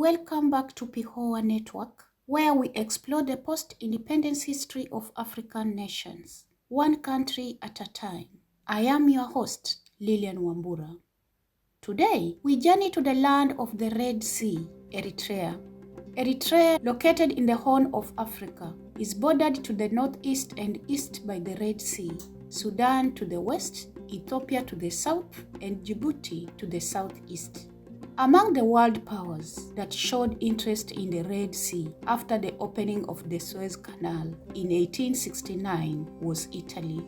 Welcome back to PIHOA Network, where we explore the post-independence history of African nations, one country at a time. I am your host, Lilian Wambura. Today, we journey to the land of the Red Sea, Eritrea. Eritrea, located in the Horn of Africa, is bordered to the northeast and east by the Red Sea, Sudan to the west, Ethiopia to the south, and Djibouti to the southeast. Among the world powers that showed interest in the Red Sea after the opening of the Suez Canal in 1869 was Italy.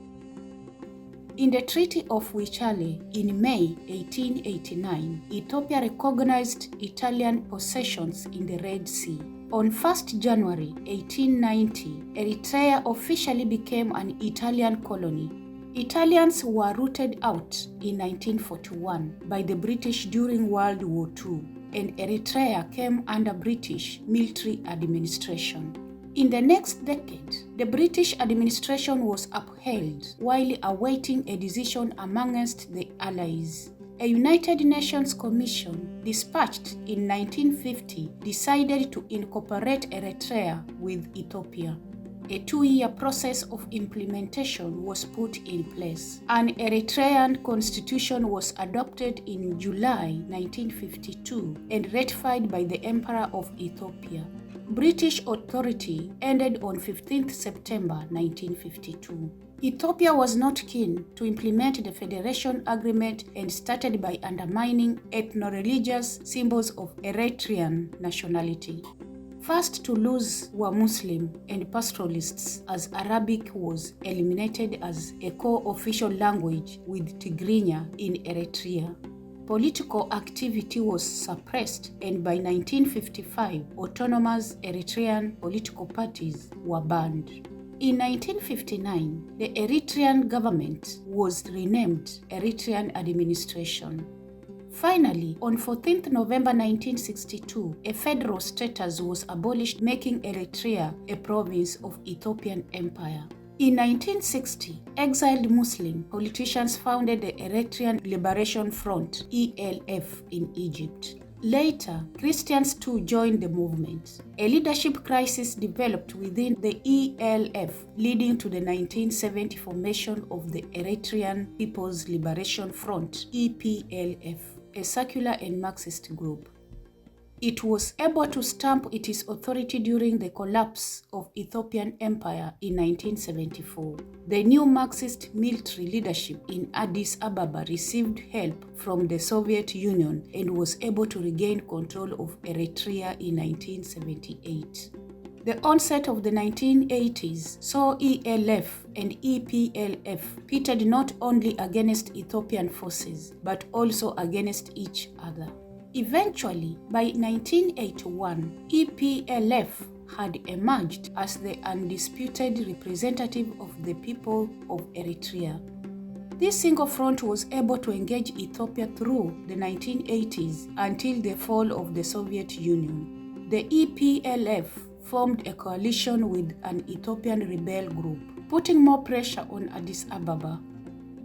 In the Treaty of Wuchale in May 1889, Ethiopia recognized Italian possessions in the Red Sea. On 1 January 1890, Eritrea officially became an Italian colony. Italians were rooted out in 1941 by the British during World War II, and Eritrea came under British military administration. In the next decade, the British administration was upheld while awaiting a decision amongst the Allies. A United Nations Commission dispatched in 1950 decided to incorporate Eritrea with Ethiopia. A 2-year process of implementation was put in place. An Eritrean constitution was adopted in July 1952 and ratified by the Emperor of Ethiopia. British authority ended on 15 September 1952. Ethiopia was not keen to implement the federation agreement and started by undermining ethno-religious symbols of Eritrean nationality. First to lose were Muslim and pastoralists, as Arabic was eliminated as a co-official language with Tigrinya in Eritrea. Political activity was suppressed, and by 1955, autonomous Eritrean political parties were banned. In 1959, the Eritrean government was renamed Eritrean Administration. Finally, on 14 November 1962, a federal status was abolished, making Eritrea a province of Ethiopian Empire. In 1960, exiled Muslim politicians founded the Eritrean Liberation Front, ELF, in Egypt. Later, Christians too joined the movement. A leadership crisis developed within the ELF, leading to the 1970 formation of the Eritrean People's Liberation Front, EPLF, a secular and Marxist group. It was able to stamp its authority during the collapse of Ethiopian Empire in 1974. The new Marxist military leadership in Addis Ababa received help from the Soviet Union and was able to regain control of Eritrea in 1978. The onset of the 1980s saw ELF and EPLF pitted not only against Ethiopian forces, but also against each other. Eventually, by 1981, EPLF had emerged as the undisputed representative of the people of Eritrea. This single front was able to engage Ethiopia through the 1980s until the fall of the Soviet Union. The EPLF formed a coalition with an Ethiopian rebel group, putting more pressure on Addis Ababa.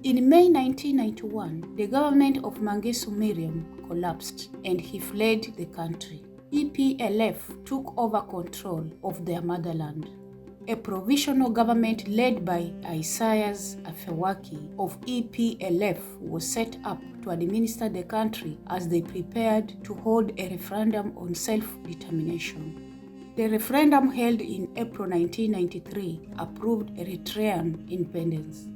In May 1991, the government of Mengistu Miriam collapsed and he fled the country. EPLF took over control of their motherland. A provisional government led by Isaias Afewerki of EPLF was set up to administer the country as they prepared to hold a referendum on self-determination. The referendum held in April 1993 approved Eritrean independence.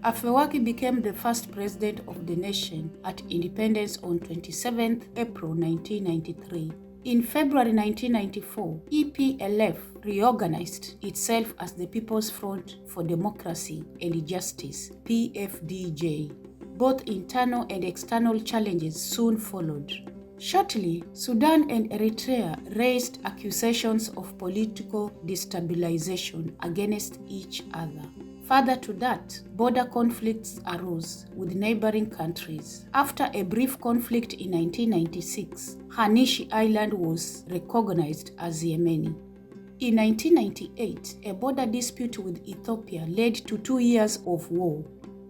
Afewerki became the first president of the nation at independence on 27 April 1993. In February 1994, EPLF reorganized itself as the People's Front for Democracy and Justice, PFDJ. Both internal and external challenges soon followed. Shortly, Sudan and Eritrea raised accusations of political destabilization against each other. Further to that, border conflicts arose with neighboring countries. After a brief conflict in 1996, Hanishi Island was recognized as Yemeni. In 1998, a border dispute with Ethiopia led to 2 years of war.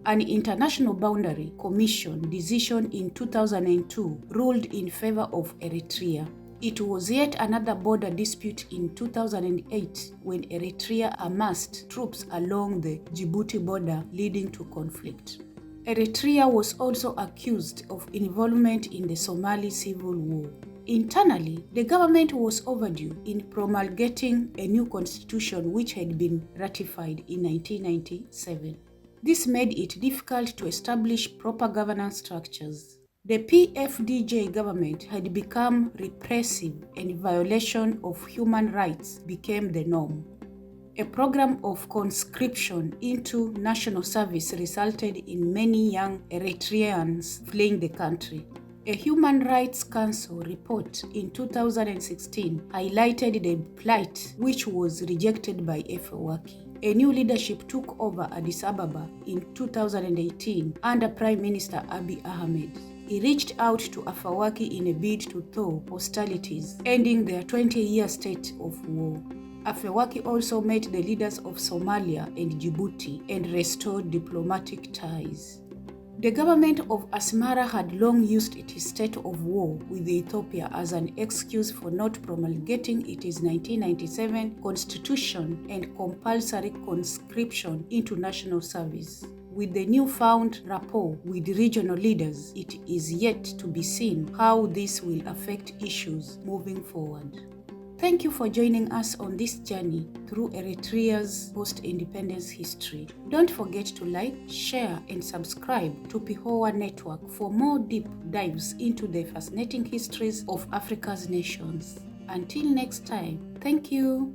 An International Boundary Commission decision in 2002 ruled in favor of Eritrea. It was yet another border dispute in 2008 when Eritrea amassed troops along the Djibouti border, leading to conflict. Eritrea was also accused of involvement in the Somali civil war. Internally, the government was overdue in promulgating a new constitution which had been ratified in 1997. This made it difficult to establish proper governance structures. The PFDJ government had become repressive and violation of human rights became the norm. A program of conscription into national service resulted in many young Eritreans fleeing the country. A Human Rights Council report in 2016 highlighted the plight which was rejected by Afwerki. A new leadership took over Addis Ababa in 2018 under Prime Minister Abiy Ahmed. He reached out to Afwerki in a bid to thaw hostilities, ending their 20-year state of war. Afwerki also met the leaders of Somalia and Djibouti and restored diplomatic ties. The government of Asmara had long used its state of war with Ethiopia as an excuse for not promulgating its 1997 constitution and compulsory conscription into national service. With the newfound rapport with regional leaders, it is yet to be seen how this will affect issues moving forward. Thank you for joining us on this journey through Eritrea's post-independence history. Don't forget to like, share, and subscribe to PIHOA Network for more deep dives into the fascinating histories of Africa's nations. Until next time, thank you.